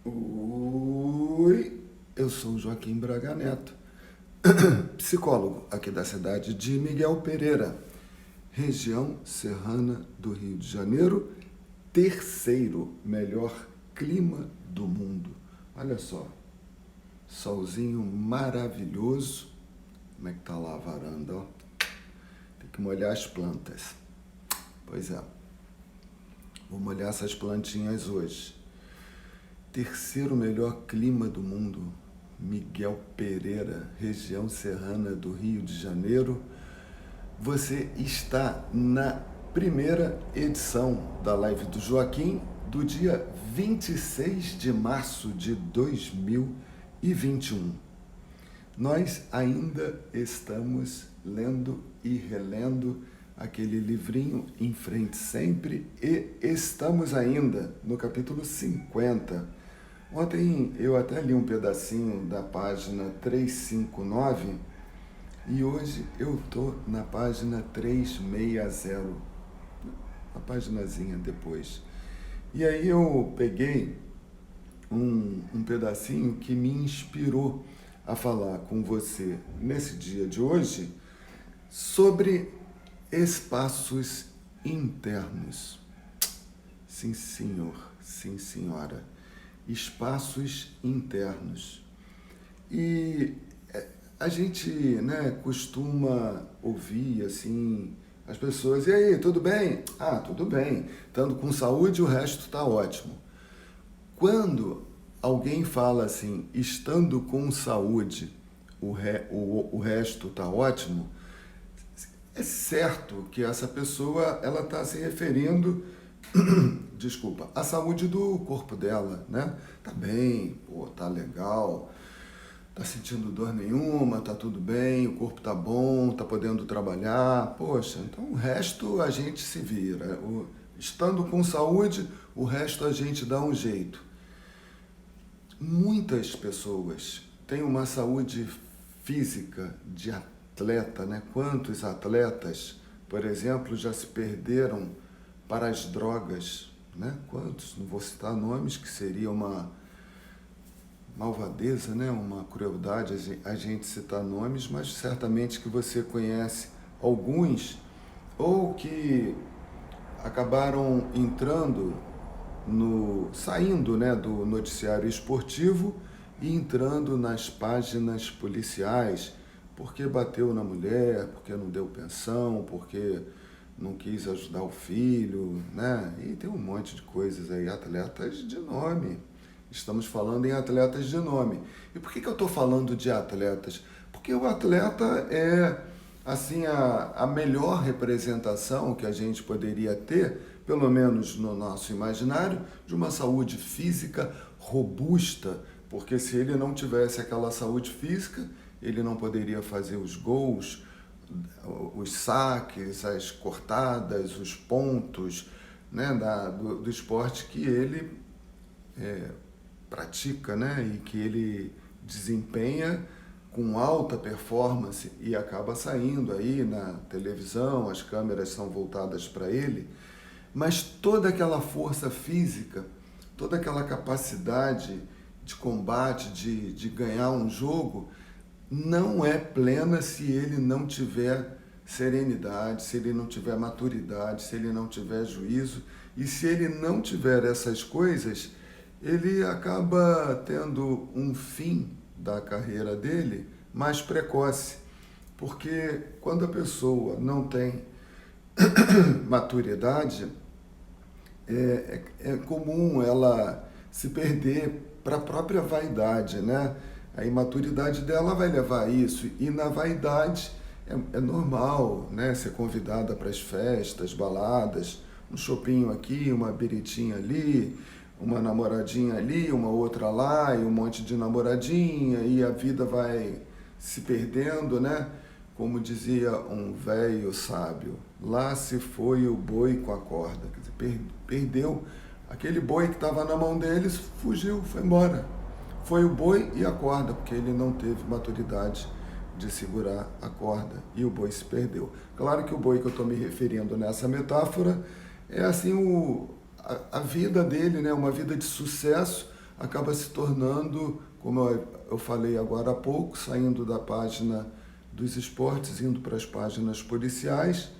Oi, eu sou o Joaquim Braga Neto, psicólogo aqui da cidade de Miguel Pereira, região serrana do Rio de Janeiro, terceiro melhor clima do mundo. Olha só, solzinho maravilhoso. Como é que tá lá a varanda, ó? Tem que molhar as plantas. Pois é, vou molhar essas plantinhas hoje. Terceiro melhor clima do mundo, Miguel Pereira, região serrana do Rio de Janeiro. Você está na primeira edição da live do Joaquim, do dia 26 de março de 2021. Nós ainda estamos lendo e relendo aquele livrinho Em Frente Sempre e estamos ainda no capítulo 50. Ontem eu até li um pedacinho da página 359 e hoje eu estou na página 360, uma paginazinha depois. E aí eu peguei um pedacinho que me inspirou a falar com você nesse dia de hoje sobre espaços internos. Sim, senhor, sim, senhora. Espaços internos. E a gente, costuma ouvir assim as pessoas: e aí, tudo bem? Ah, tudo bem. Estando com saúde, o resto está ótimo. Quando alguém fala assim, estando com saúde, o resto está ótimo, é certo que essa pessoa ela está se referindo desculpa, a saúde do corpo dela, né? Tá bem, pô, tá legal, tá sentindo dor nenhuma, tá tudo bem, o corpo tá bom, tá podendo trabalhar, poxa, então o resto a gente se vira. Estando com saúde, o resto a gente dá um jeito. Muitas pessoas têm uma saúde física de atleta, né? Quantos atletas, por exemplo, já se perderam para as drogas, né? Quantos? Não vou citar nomes, que seria uma malvadeza, né? Uma crueldade a gente citar nomes, mas certamente que você conhece alguns ou que acabaram saindo, né, do noticiário esportivo e entrando nas páginas policiais porque bateu na mulher, porque não deu pensão, porque não quis ajudar o filho, né? E tem um monte de coisas aí, atletas de nome. Estamos falando em atletas de nome. E por que eu estou falando de atletas? Porque o atleta é, assim, a melhor representação que a gente poderia ter, pelo menos no nosso imaginário, de uma saúde física robusta, porque se ele não tivesse aquela saúde física, ele não poderia fazer os gols, os saques, as cortadas, os pontos, né, do esporte que ele pratica, né, e que ele desempenha com alta performance e acaba saindo aí na televisão, as câmeras são voltadas para ele, mas toda aquela força física, toda aquela capacidade de combate, de ganhar um jogo, não é plena se ele não tiver serenidade, se ele não tiver maturidade, se ele não tiver juízo. E se ele não tiver essas coisas, ele acaba tendo um fim da carreira dele mais precoce. Porque quando a pessoa não tem maturidade, é comum ela se perder para a própria vaidade, né? A imaturidade dela vai levar a isso, e na vaidade é normal, né, ser convidada para as festas, baladas, um chopinho aqui, uma biritinha ali, uma namoradinha ali, uma outra lá, e um monte de namoradinha, e a vida vai se perdendo, né? Como dizia um velho sábio, lá se foi o boi com a corda. Quer dizer, perdeu aquele boi que estava na mão deles, fugiu, foi embora. Foi o boi e a corda, porque ele não teve maturidade de segurar a corda e o boi se perdeu. Claro que o boi que eu estou me referindo nessa metáfora é assim a vida dele, né? Uma vida de sucesso, acaba se tornando, como eu falei agora há pouco, saindo da página dos esportes, indo para as páginas policiais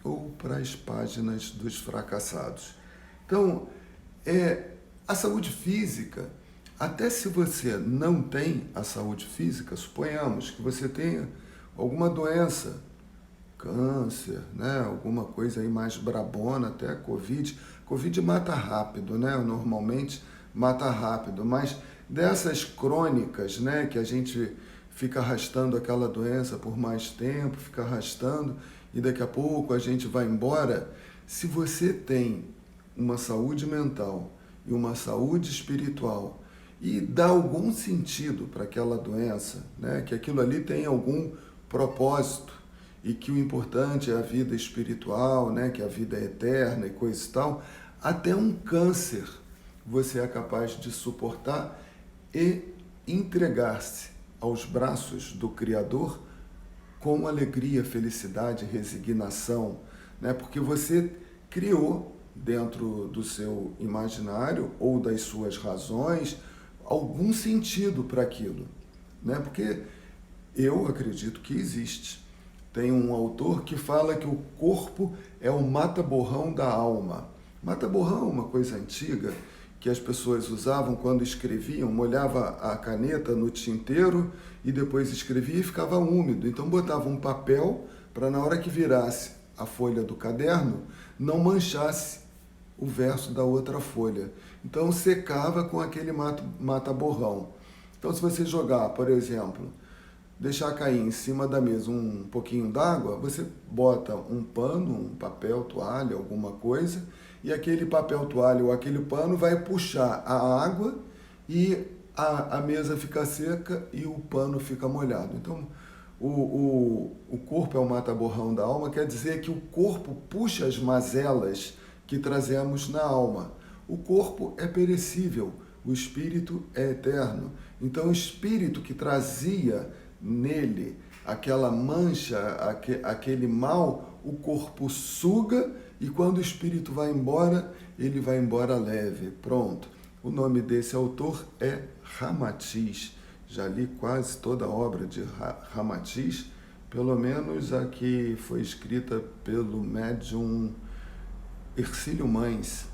ou para as páginas dos fracassados. Então, a saúde física, até se você não tem a saúde física, suponhamos que você tenha alguma doença, câncer, né? Alguma coisa aí mais brabona, até Covid. Covid mata rápido, né? Normalmente mata rápido, mas dessas crônicas, né? Que a gente fica arrastando aquela doença por mais tempo, fica arrastando e daqui a pouco a gente vai embora. Se você tem uma saúde mental e uma saúde espiritual e dá algum sentido para aquela doença, né? Que aquilo ali tem algum propósito, e que o importante é a vida espiritual, né? Que a vida é eterna e coisa e tal, até um câncer você é capaz de suportar e entregar-se aos braços do Criador com alegria, felicidade, resignação, né? Porque você criou dentro do seu imaginário ou das suas razões algum sentido para aquilo, né? Porque eu acredito que existe. Tem um autor que fala que o corpo é o mata-borrão da alma. Mata-borrão é uma coisa antiga que as pessoas usavam quando escreviam, molhava a caneta no tinteiro e depois escrevia e ficava úmido. Então botava um papel para na hora que virasse a folha do caderno, não manchasse o verso da outra folha. Então secava com aquele mata-borrão. Então se você jogar, por exemplo, deixar cair em cima da mesa um pouquinho d'água, você bota um pano, um papel, toalha, alguma coisa, e aquele papel, toalha ou aquele pano vai puxar a água e a mesa fica seca e o pano fica molhado. Então, o corpo é o mata-borrão da alma, quer dizer que o corpo puxa as mazelas que trazemos na alma. O corpo é perecível, o espírito é eterno. Então, o espírito que trazia nele aquela mancha, aquele mal, o corpo suga e quando o espírito vai embora, ele vai embora leve. Pronto. O nome desse autor é Ramatiz. Já li quase toda a obra de Ramatiz, pelo menos a que foi escrita pelo médium Hercílio Mães.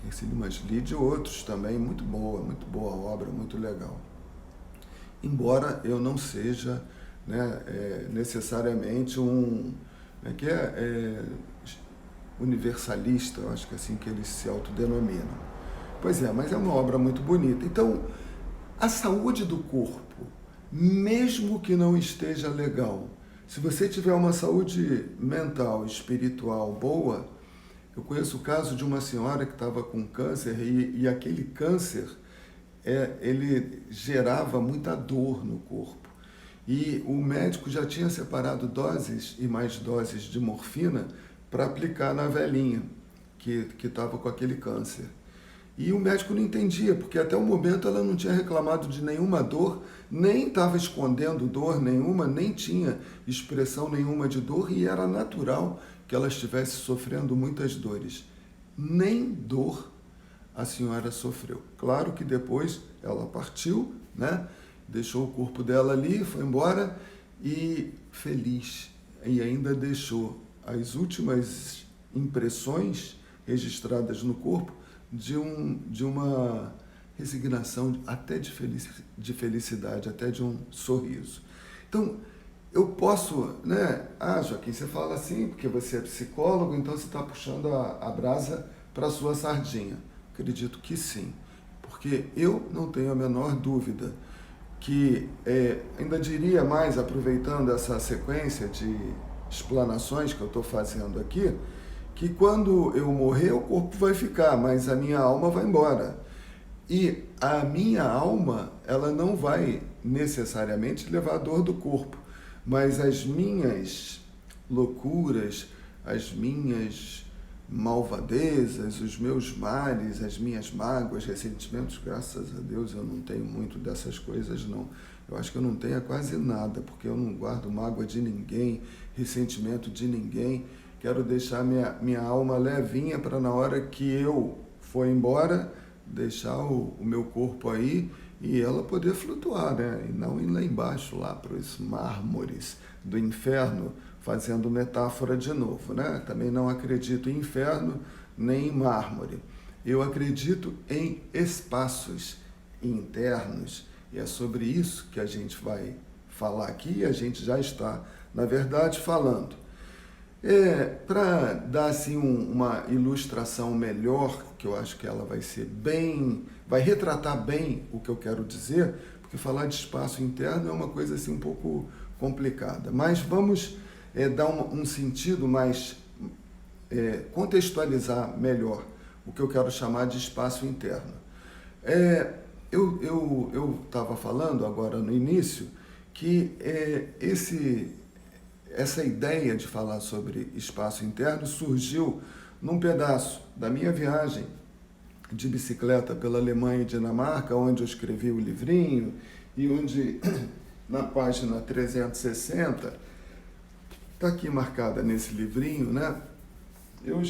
Hercílio Mães. Li de outros também, muito boa obra, muito legal. Embora eu não seja, né, necessariamente um universalista, eu acho que é assim que eles se autodenominam. Pois é, mas é uma obra muito bonita. Então, a saúde do corpo, mesmo que não esteja legal, se você tiver uma saúde mental, espiritual boa, eu conheço o caso de uma senhora que estava com câncer e aquele câncer ele gerava muita dor no corpo. E o médico já tinha separado doses e mais doses de morfina para aplicar na velhinha que estava com aquele câncer. E o médico não entendia, porque até o momento ela não tinha reclamado de nenhuma dor, nem estava escondendo dor nenhuma, nem tinha expressão nenhuma de dor, e era natural que ela estivesse sofrendo muitas dores. Nem dor a senhora sofreu. Claro que depois ela partiu, né? Deixou o corpo dela ali, foi embora e feliz. E ainda deixou as últimas impressões registradas no corpo de uma resignação, até de felicidade, até de um sorriso. Então, eu posso, né? Ah, Joaquim, você fala assim porque você é psicólogo, então você está puxando a brasa para a sua sardinha. Acredito que sim, porque eu não tenho a menor dúvida que, ainda diria mais, aproveitando essa sequência de explanações que eu estou fazendo aqui, que quando eu morrer o corpo vai ficar, mas a minha alma vai embora. E a minha alma, ela não vai necessariamente levar a dor do corpo, mas as minhas loucuras, as minhas malvadezas, os meus males, as minhas mágoas, ressentimentos, graças a Deus eu não tenho muito dessas coisas não. Eu acho que eu não tenho quase nada, porque eu não guardo mágoa de ninguém, ressentimento de ninguém. Quero deixar minha alma levinha para na hora que eu for embora, deixar o meu corpo aí e ela poder flutuar, né? E não ir lá embaixo, lá para os mármores do inferno, fazendo metáfora de novo, né? Também não acredito em inferno nem em mármore. Eu acredito em espaços internos e é sobre isso que a gente vai falar aqui e a gente já está, na verdade, falando. Para dar assim uma ilustração melhor, que eu acho que ela vai ser bem, vai retratar bem o que eu quero dizer, porque falar de espaço interno é uma coisa assim um pouco complicada. Mas vamos dar um sentido mais, contextualizar melhor o que eu quero chamar de espaço interno. Eu estava falando agora no início que essa ideia de falar sobre espaço interno surgiu num pedaço da minha viagem de bicicleta pela Alemanha e Dinamarca, onde eu escrevi o livrinho e onde, na página 360, está aqui marcada nesse livrinho, né? Eu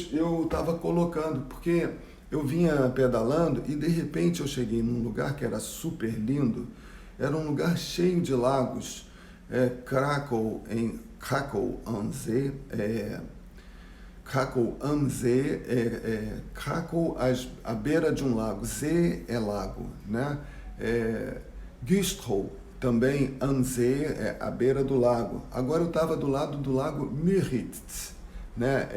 estava colocando, porque eu vinha pedalando e de repente eu cheguei num lugar que era super lindo, era um lugar cheio de lagos, Krakow am See, Krakow à beira de um lago, See é lago, né? Güstrow também am See, à beira do lago. Agora eu estava do lado do lago Müritz, né?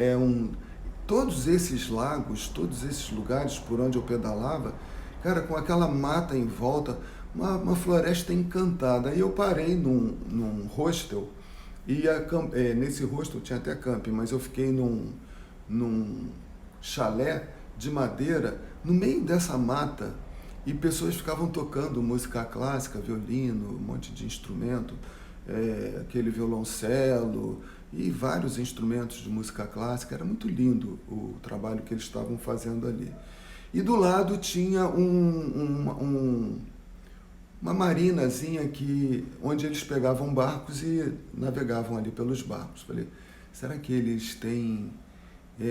Todos esses lagos, todos esses lugares por onde eu pedalava, cara, com aquela mata em volta, uma floresta encantada. Aí eu parei num hostel, e nesse hostel tinha até camping, mas eu fiquei num chalé de madeira, no meio dessa mata, e pessoas ficavam tocando música clássica, violino, um monte de instrumento, aquele violoncelo e vários instrumentos de música clássica. Era muito lindo o trabalho que eles estavam fazendo ali. E do lado tinha uma marinazinha onde eles pegavam barcos e navegavam ali pelos barcos. Falei, será que eles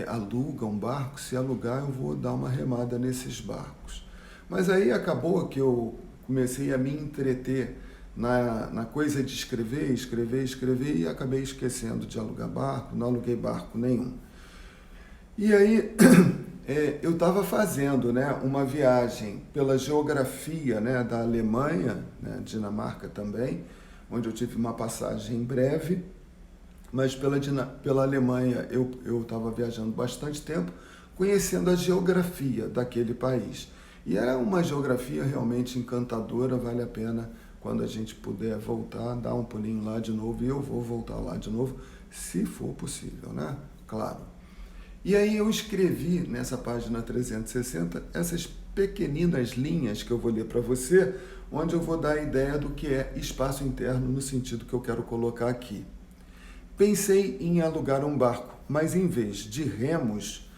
alugam barco? Se alugar, eu vou dar uma remada nesses barcos. Mas aí acabou que eu comecei a me entreter na coisa de escrever e acabei esquecendo de alugar barco, não aluguei barco nenhum. E aí eu estava fazendo, né, uma viagem pela geografia, né, da Alemanha, né, Dinamarca também, onde eu tive uma passagem breve, mas pela Alemanha eu estava viajando bastante tempo, conhecendo a geografia daquele país. E era uma geografia realmente encantadora, vale a pena, quando a gente puder voltar, dar um pulinho lá de novo, e eu vou voltar lá de novo, se for possível, né? Claro. E aí eu escrevi nessa página 360 essas pequeninas linhas que eu vou ler para você, onde eu vou dar a ideia do que é espaço interno no sentido que eu quero colocar aqui. Pensei em alugar um barco, mas em vez de remos,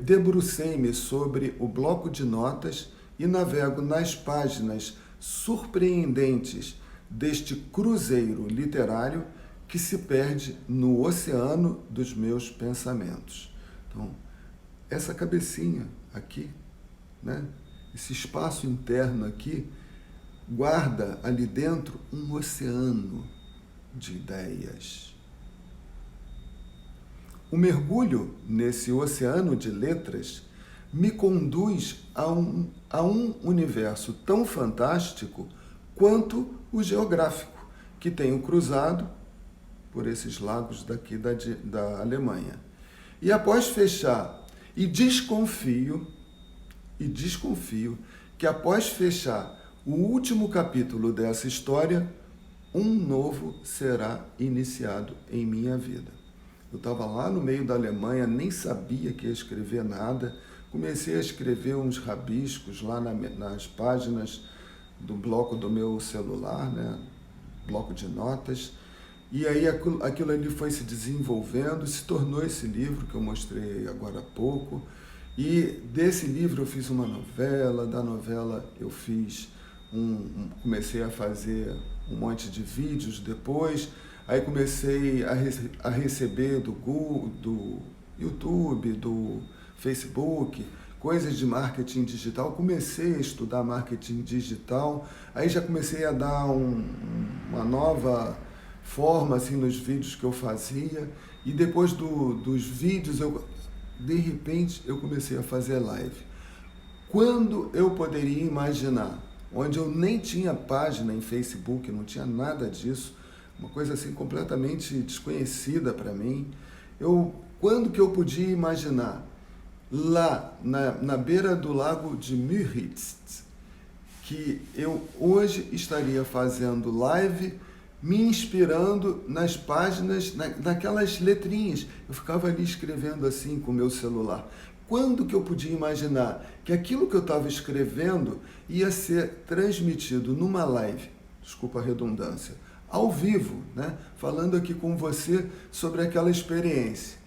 debrucei-me sobre o bloco de notas e navego nas páginas surpreendentes deste cruzeiro literário que se perde no oceano dos meus pensamentos. Então, essa cabecinha aqui, né? Esse espaço interno aqui, guarda ali dentro um oceano de ideias. O mergulho nesse oceano de letras me conduz a um universo tão fantástico quanto o geográfico, que tenho cruzado por esses lagos daqui da Alemanha. E após fechar, desconfio que após fechar o último capítulo dessa história, um novo será iniciado em minha vida. Eu estava lá no meio da Alemanha, nem sabia que ia escrever nada, comecei a escrever uns rabiscos lá nas páginas do bloco do meu celular, né? Bloco de notas, e aí aquilo ali foi se desenvolvendo, se tornou esse livro que eu mostrei agora há pouco, e desse livro eu fiz uma novela, da novela eu fiz comecei a fazer um monte de vídeos depois, aí comecei a receber do Google, do YouTube, do Facebook, coisas de marketing digital, comecei a estudar marketing digital, aí já comecei a dar uma nova forma assim, nos vídeos que eu fazia, e depois dos vídeos, de repente, eu comecei a fazer live. Quando eu poderia imaginar, onde eu nem tinha página em Facebook, não tinha nada disso, uma coisa assim completamente desconhecida para mim, quando que eu podia imaginar, lá na beira do lago de Müritz, que eu hoje estaria fazendo live, me inspirando nas páginas, naquelas letrinhas. Eu ficava ali escrevendo assim com o meu celular. Quando que eu podia imaginar que aquilo que eu estava escrevendo ia ser transmitido numa live, desculpa a redundância, ao vivo, né? Falando aqui com você sobre aquela experiência.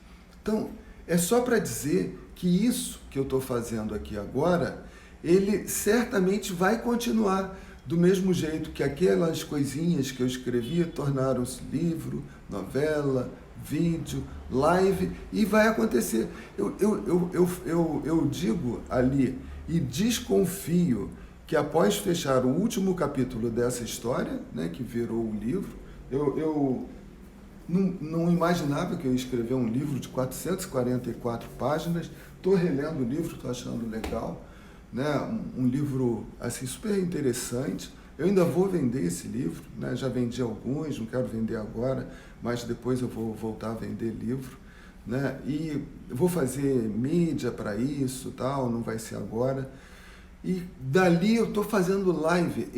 Então, é só para dizer que isso que eu estou fazendo aqui agora, ele certamente vai continuar do mesmo jeito que aquelas coisinhas que eu escrevia tornaram-se livro, novela, vídeo, live, e vai acontecer. Eu digo ali e desconfio que após fechar o último capítulo dessa história, né, que virou o livro, eu não imaginava que eu ia escrever um livro de 444 páginas, estou relendo o livro, estou achando legal, né? Um livro assim, super interessante. Eu ainda vou vender esse livro, né? Já vendi alguns, não quero vender agora, mas depois eu vou voltar a vender livro, né? E vou fazer mídia para isso, tal, não vai ser agora. E dali eu estou fazendo live,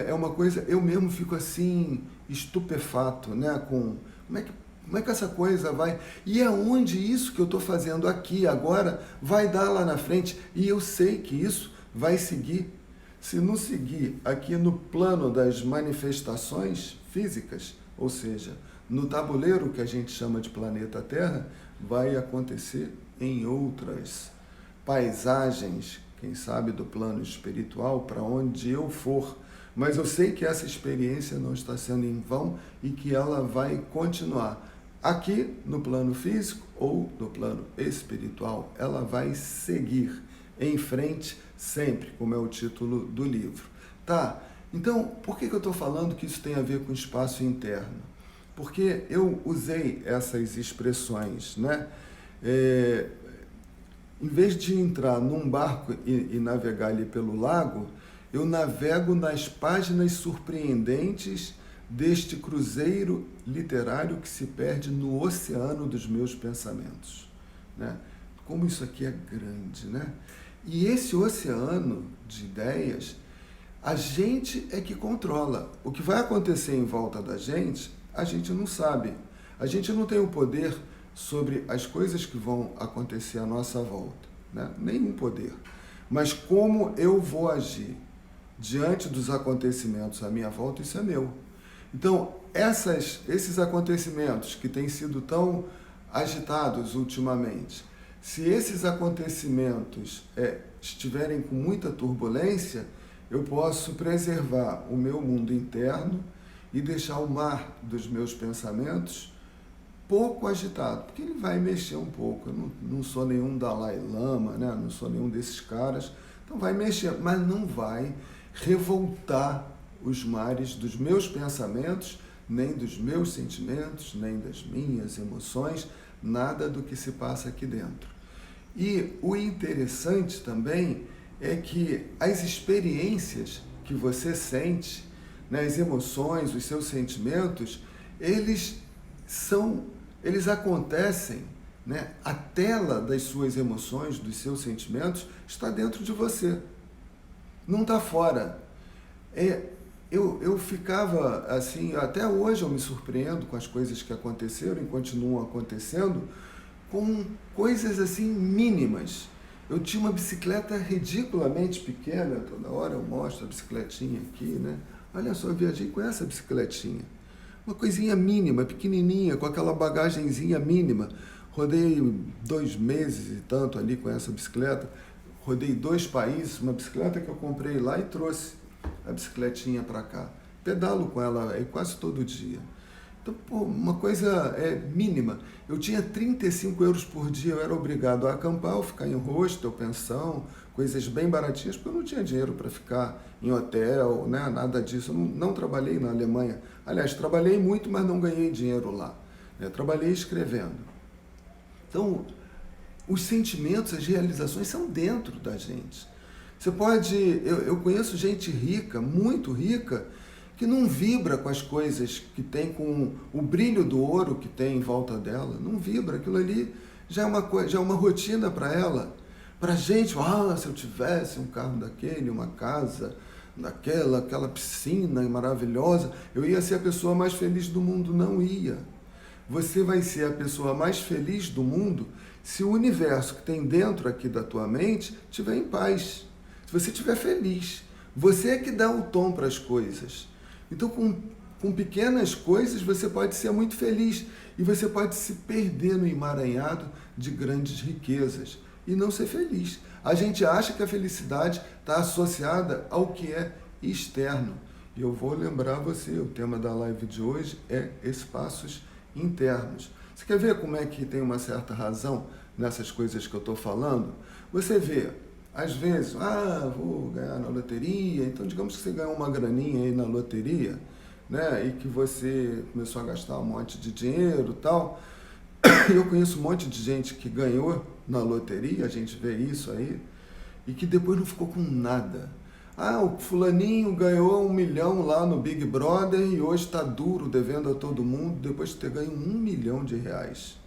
é uma coisa, eu mesmo fico assim, estupefato, né? Como é que essa coisa vai... E é onde isso que eu estou fazendo aqui agora vai dar lá na frente. E eu sei que isso vai seguir. Se não seguir aqui no plano das manifestações físicas, ou seja, no tabuleiro que a gente chama de planeta Terra, vai acontecer em outras paisagens, quem sabe do plano espiritual, para onde eu for. Mas eu sei que essa experiência não está sendo em vão e que ela vai continuar. Aqui no plano físico ou no plano espiritual, ela vai seguir em frente sempre, como é o título do livro. Tá, então por que eu estou falando que isso tem a ver com espaço interno? Porque eu usei essas expressões, né? Em vez de entrar num barco e navegar ali pelo lago, eu navego nas páginas surpreendentes deste cruzeiro literário que se perde no oceano dos meus pensamentos, né? Como isso aqui é grande, né? E esse oceano de ideias, a gente é que controla. O que vai acontecer em volta da gente, a gente não sabe. A gente não tem o poder sobre as coisas que vão acontecer à nossa volta, né? Nenhum poder. Mas como eu vou agir diante dos acontecimentos à minha volta, isso é meu. Então, esses acontecimentos que têm sido tão agitados ultimamente, se esses acontecimentos estiverem com muita turbulência, eu posso preservar o meu mundo interno e deixar o mar dos meus pensamentos pouco agitado, porque ele vai mexer um pouco. Eu não sou nenhum Dalai Lama, né? Não sou nenhum desses caras, então vai mexer, mas não vai revoltar os mares dos meus pensamentos, nem dos meus sentimentos, nem das minhas emoções, nada do que se passa aqui dentro. E o interessante também é que as experiências que você sente, né, as emoções, os seus sentimentos, eles acontecem, né? A tela das suas emoções, dos seus sentimentos, está dentro de você, não está fora. Eu ficava assim, até hoje eu me surpreendo com as coisas que aconteceram e continuam acontecendo, com coisas assim mínimas. Eu tinha uma bicicleta ridiculamente pequena, toda hora eu mostro a bicicletinha aqui, né? Olha só, eu viajei com essa bicicletinha. Uma coisinha mínima, pequenininha, com aquela bagagenzinha mínima. Rodei 2 meses e tanto ali com essa bicicleta. Rodei 2 países, uma bicicleta que eu comprei lá e trouxe a bicicletinha para cá. Pedalo com ela aí quase todo dia. Então, pô, uma coisa mínima. Eu tinha 35 euros por dia, eu era obrigado a acampar, ou ficar em hostel, pensão, coisas bem baratinhas, porque eu não tinha dinheiro para ficar em hotel, né? Nada disso. Eu não trabalhei na Alemanha. Aliás, trabalhei muito, mas não ganhei dinheiro lá. Eu trabalhei escrevendo. Então, os sentimentos, as realizações são dentro da gente. Você pode... Eu conheço gente rica, muito rica, que não vibra com as coisas que tem, com o brilho do ouro que tem em volta dela. Não vibra. Aquilo ali já é uma rotina para ela. Para a gente, se eu tivesse um carro daquele, uma casa daquela, aquela piscina maravilhosa, eu ia ser a pessoa mais feliz do mundo. Não ia. Você vai ser a pessoa mais feliz do mundo se o universo que tem dentro aqui da tua mente estiver em paz. Se você estiver feliz. Você é que dá o tom para as coisas. Então, com pequenas coisas, você pode ser muito feliz. E você pode se perder no emaranhado de grandes riquezas e não ser feliz. A gente acha que a felicidade está associada ao que é externo. E eu vou lembrar você, o tema da live de hoje é espaços internos. Você quer ver como é que tem uma certa razão nessas coisas que eu estou falando? Você vê, às vezes, vou ganhar na loteria, então digamos que você ganhou uma graninha aí na loteria, né, e que você começou a gastar um monte de dinheiro e tal. Eu conheço um monte de gente que ganhou na loteria, a gente vê isso aí, e que depois não ficou com nada. O fulaninho ganhou 1 milhão lá no Big Brother e hoje está duro, devendo a todo mundo, depois de ter ganho 1 milhão de reais.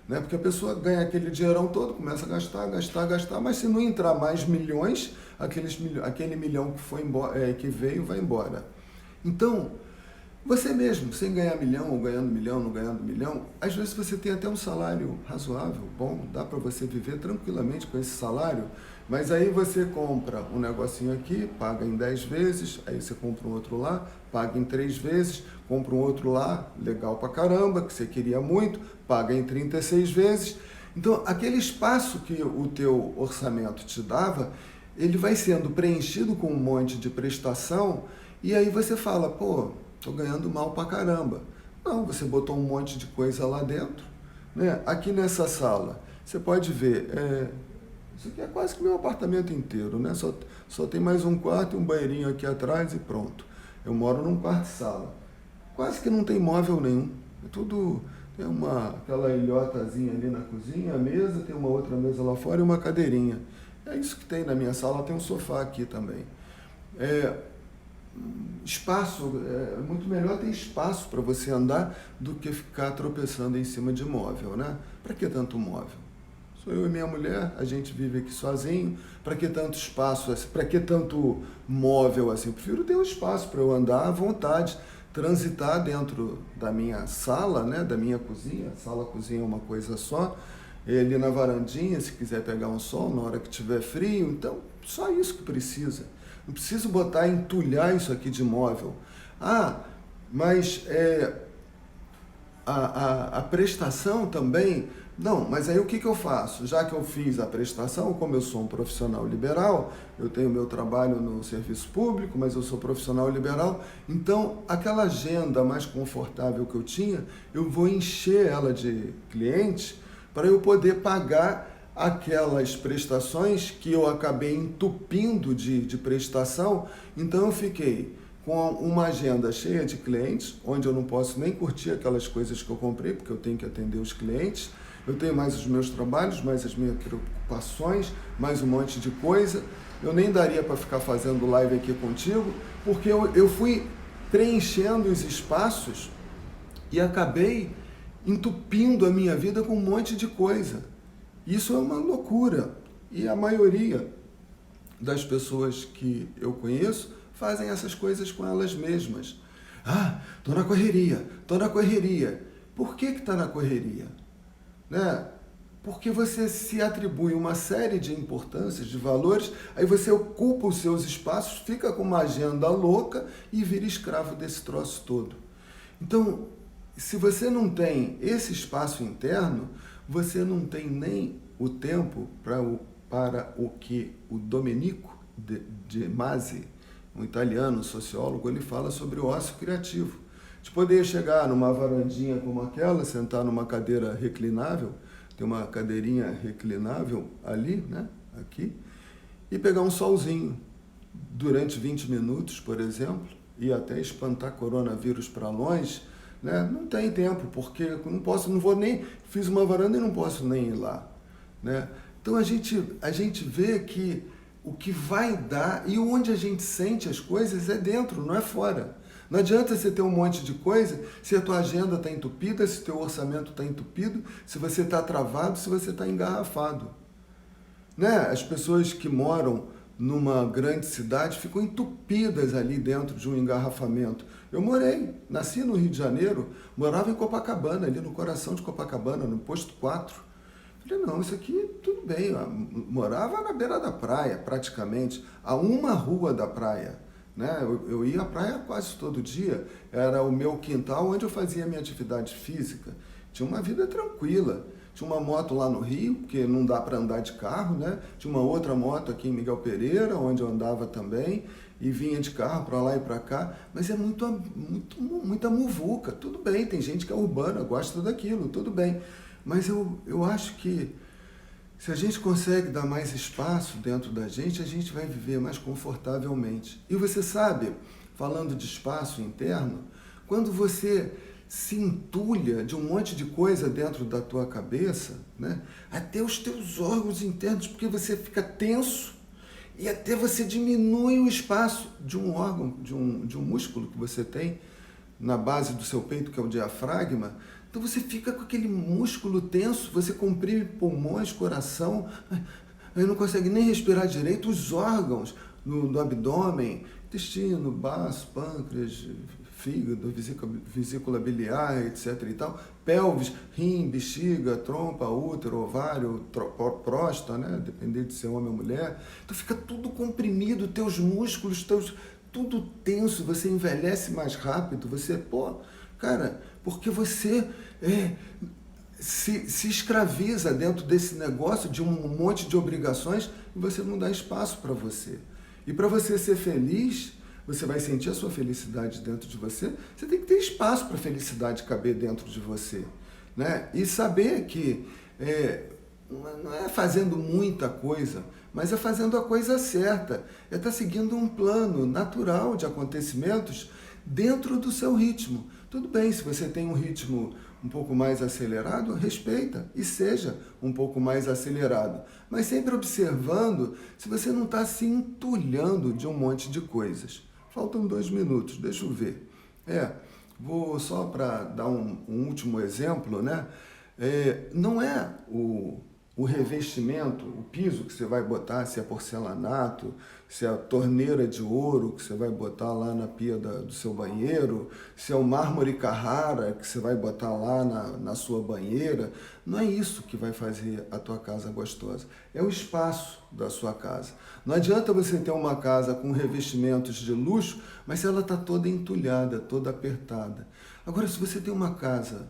Né? Porque a pessoa ganha aquele dinheirão todo, começa a gastar, mas se não entrar mais milhões, aquele milhão que foi embora, que veio, vai embora. Então, você mesmo, sem ganhar milhão, ou ganhando milhão, não ganhando milhão, às vezes você tem até um salário razoável, bom, dá para você viver tranquilamente com esse salário, mas aí você compra um negocinho aqui, paga em 10 vezes, aí você compra um outro lá, paga em 3 vezes, compra um outro lá, legal pra caramba, que você queria muito, paga em 36 vezes. Então, aquele espaço que o teu orçamento te dava, ele vai sendo preenchido com um monte de prestação, e aí você fala, estou ganhando mal pra caramba. Não, você botou um monte de coisa lá dentro. Né? Aqui nessa sala, você pode ver, isso aqui é quase que meu apartamento inteiro, né? Só tem mais um quarto e um banheirinho aqui atrás e pronto. Eu moro num quarto-sala. Quase que não tem móvel nenhum. É tudo, tem aquela ilhotazinha ali na cozinha, a mesa, tem uma outra mesa lá fora e uma cadeirinha. É isso que tem na minha sala, tem um sofá aqui também. Espaço, é muito melhor ter espaço para você andar do que ficar tropeçando em cima de móvel, né? Para que tanto móvel? Sou eu e minha mulher, a gente vive aqui sozinho, para que tanto espaço, para que tanto móvel assim? Eu prefiro ter um espaço para eu andar à vontade, transitar dentro da minha sala, né? Da minha cozinha, sala-cozinha é uma coisa só, ali na varandinha, se quiser pegar um sol na hora que tiver frio, então só isso que precisa. Não preciso entulhar isso aqui de móvel. Mas a prestação também... Não, mas aí o que eu faço? Já que eu fiz a prestação, como eu sou um profissional liberal, eu tenho meu trabalho no serviço público, mas eu sou profissional liberal, então aquela agenda mais confortável que eu tinha, eu vou encher ela de clientes para eu poder pagar aquelas prestações que eu acabei entupindo de prestação. Então eu fiquei com uma agenda cheia de clientes, onde eu não posso nem curtir aquelas coisas que eu comprei, porque eu tenho que atender os clientes. Eu tenho mais os meus trabalhos, mais as minhas preocupações, mais um monte de coisa. Eu nem daria para ficar fazendo live aqui contigo, porque eu fui preenchendo os espaços e acabei entupindo a minha vida com um monte de coisa. Isso é uma loucura. E a maioria das pessoas que eu conheço fazem essas coisas com elas mesmas. Estou na correria. Por que está na correria? Né? Porque você se atribui uma série de importâncias, de valores, aí você ocupa os seus espaços, fica com uma agenda louca e vira escravo desse troço todo. Então, se você não tem esse espaço interno, você não tem nem o tempo para o que o Domenico de Masi, um italiano sociólogo, ele fala sobre o ócio criativo. de poder chegar numa varandinha como aquela, sentar numa cadeira reclinável, tem uma cadeirinha reclinável ali, né, aqui, e pegar um solzinho durante 20 minutos, por exemplo, e até espantar coronavírus para longe, né? Não tem tempo, porque eu não posso, não vou nem, fiz uma varanda e não posso nem ir lá, né? Então a gente vê que o que vai dar e onde a gente sente as coisas é dentro, não é fora. Não adianta você ter um monte de coisa se a tua agenda está entupida, se o teu orçamento está entupido, se você está travado, se você está engarrafado. Né? As pessoas que moram numa grande cidade ficam entupidas ali dentro de um engarrafamento. Eu nasci no Rio de Janeiro, morava em Copacabana, ali no coração de Copacabana, no posto 4. Falei, não, isso aqui tudo bem. Eu morava na beira da praia, praticamente, a uma rua da praia. Né? Eu ia à praia quase todo dia, era o meu quintal onde eu fazia minha atividade física. Tinha uma vida tranquila. Tinha uma moto lá no Rio, porque não dá para andar de carro, né? Tinha uma outra moto aqui em Miguel Pereira, onde eu andava também, e vinha de carro para lá e para cá, mas é muita muvuca. Tudo bem, tem gente que é urbana, gosta daquilo, tudo bem. Mas eu acho que se a gente consegue dar mais espaço dentro da gente, a gente vai viver mais confortavelmente. E você sabe, falando de espaço interno, quando você se entulha de um monte de coisa dentro da tua cabeça, né? Até os teus órgãos internos, porque você fica tenso e até você diminui o espaço de um órgão, de um músculo que você tem na base do seu peito, que é o diafragma. Então você fica com aquele músculo tenso, você comprime pulmões, coração, aí não consegue nem respirar direito, os órgãos do abdômen, intestino, baço, pâncreas, fígado, vesícula biliar, etc. e tal, pelvis, rim, bexiga, trompa, útero, ovário, próstata, né? Dependendo de ser homem ou mulher. Então fica tudo comprimido, teus músculos, tudo tenso, você envelhece mais rápido, você, cara, porque você se escraviza dentro desse negócio de um monte de obrigações e você não dá espaço para você. E para você ser feliz, você vai sentir a sua felicidade dentro de você, você tem que ter espaço para a felicidade caber dentro de você. Né? E saber que não é fazendo muita coisa, mas é fazendo a coisa certa. É estar seguindo um plano natural de acontecimentos dentro do seu ritmo. Tudo bem, se você tem um ritmo um pouco mais acelerado, respeita e seja um pouco mais acelerado. Mas sempre observando se você não está se entulhando de um monte de coisas. Faltam 2 minutos, deixa eu ver. Vou só para dar um último exemplo, né? Não é o revestimento, o piso que você vai botar, se é porcelanato, se é a torneira de ouro que você vai botar lá na pia do seu banheiro, se é o mármore Carrara que você vai botar lá na sua banheira. Não é isso que vai fazer a tua casa gostosa, é o espaço da sua casa. Não adianta você ter uma casa com revestimentos de luxo, mas ela está toda entulhada, toda apertada. Agora, se você tem uma casa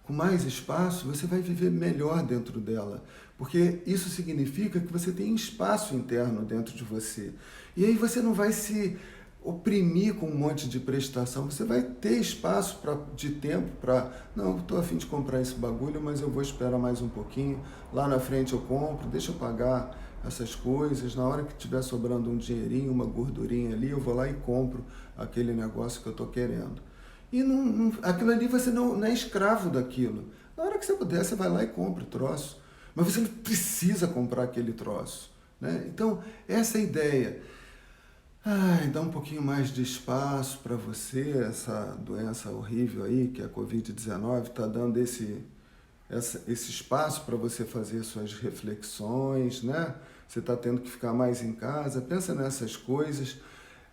com mais espaço, você vai viver melhor dentro dela, porque isso significa que você tem espaço interno dentro de você. E aí você não vai se oprimir com um monte de prestação, você vai ter espaço de tempo para, não, estou a fim de comprar esse bagulho, mas eu vou esperar mais um pouquinho, lá na frente eu compro, deixa eu pagar essas coisas, na hora que estiver sobrando um dinheirinho, uma gordurinha ali, eu vou lá e compro aquele negócio que eu estou querendo. E aquilo ali você não é escravo daquilo. Na hora que você puder, você vai lá e compra o troço. Mas você não precisa comprar aquele troço. Né? Então, essa é a ideia. Dá um pouquinho mais de espaço para você, essa doença horrível aí, que é a Covid-19, está dando esse espaço para você fazer suas reflexões, né? Você está tendo que ficar mais em casa, pensa nessas coisas,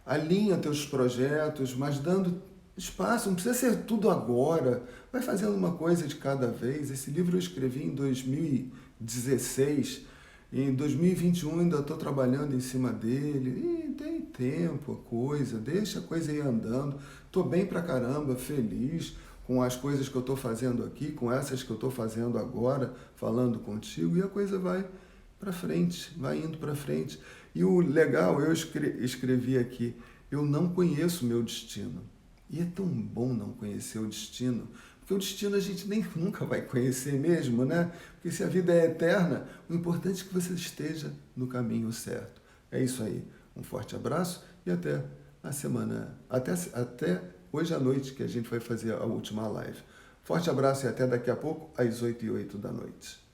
alinha teus projetos, mas dando espaço, não precisa ser tudo agora, vai fazendo uma coisa de cada vez. Esse livro eu escrevi em 2016, e em 2021 ainda estou trabalhando em cima dele, e tem tempo a coisa, deixa a coisa ir andando, estou bem pra caramba, feliz com as coisas que eu estou fazendo aqui, com essas que eu estou fazendo agora, falando contigo, e a coisa vai para frente, vai indo para frente. E o legal, eu escrevi aqui, eu não conheço o meu destino. E é tão bom não conhecer o destino, porque o destino a gente nem nunca vai conhecer mesmo, né? Porque se a vida é eterna, o importante é que você esteja no caminho certo. É isso aí. Um forte abraço e até a semana, até hoje à noite que a gente vai fazer a última live. Forte abraço e até daqui a pouco às 8h08 da noite.